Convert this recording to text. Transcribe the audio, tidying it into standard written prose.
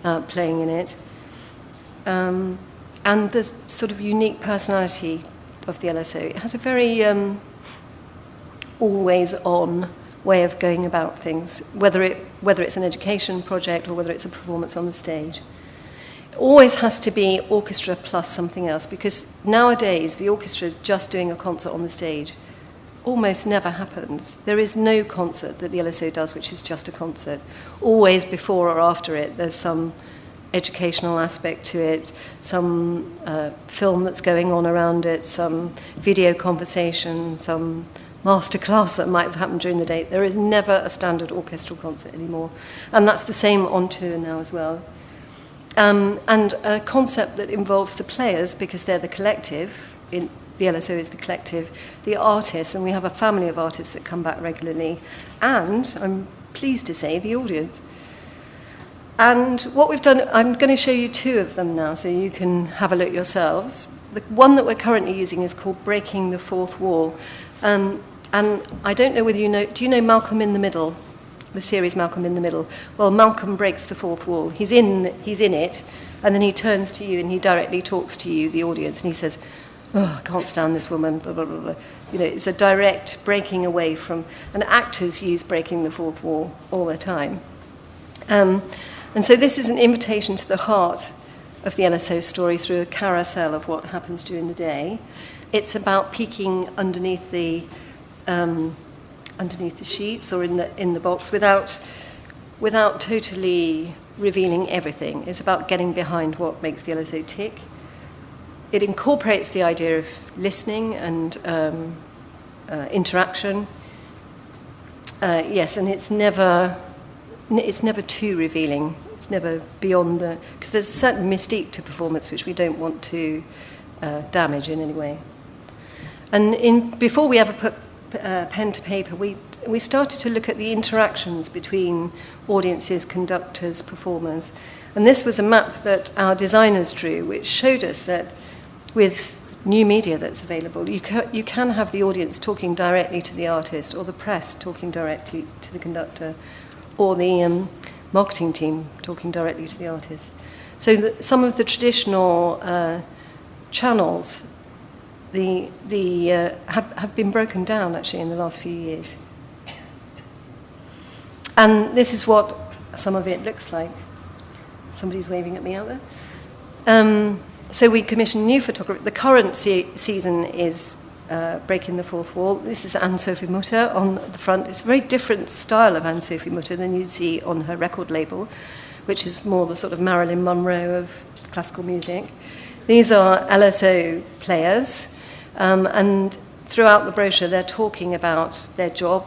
playing in it. And the sort of unique personality of the LSO. It has a very always-on way of going about things, whether it's an education project or whether it's a performance on the stage. It always has to be orchestra plus something else, because nowadays the orchestra is just doing a concert on the stage. Almost never happens. There is no concert that the LSO does which is just a concert. Always before or after it, there's some educational aspect to it, some film that's going on around it, some video conversation, some masterclass that might have happened during the day. There is never a standard orchestral concert anymore. And that's the same on tour now as well. And a concept that involves the players, because they're the collective, the LSO is the collective, the artists, and we have a family of artists that come back regularly, and I'm pleased to say, the audience. And what we've done, I'm going to show you two of them now so you can have a look yourselves. The one that we're currently using is called Breaking the Fourth Wall. And I don't know whether you know, do you know Malcolm in the Middle? The series Malcolm in the Middle. Well, Malcolm breaks the fourth wall. He's in it, and then he turns to you and he directly talks to you, the audience, and he says, "Oh, I can't stand this woman, blah, blah, blah, blah." You know, it's a direct breaking away from, and actors use breaking the fourth wall all the time. And so this is an invitation to the heart of the LSO story through a carousel of what happens during the day. It's about peeking underneath the sheets or in the box without totally revealing everything. It's about getting behind what makes the LSO tick. It incorporates the idea of listening and interaction. Yes, and it's never too revealing. It's never beyond because there's a certain mystique to performance which we don't want to damage in any way. And before we ever put pen to paper, we started to look at the interactions between audiences, conductors, performers. And this was a map that our designers drew, which showed us that with new media that's available, you can have the audience talking directly to the artist, or the press talking directly to the conductor, or the marketing team talking directly to the artist. So some of the traditional channels have been broken down actually in the last few years. And this is what some of it looks like. Somebody's waving at me out there. So we commissioned new photography. The current season is Breaking the Fourth Wall. This is Anne-Sophie Mutter on the front. It's a very different style of Anne-Sophie Mutter than you see on her record label, which is more the sort of Marilyn Monroe of classical music. These are LSO players, and throughout the brochure they're talking about their job,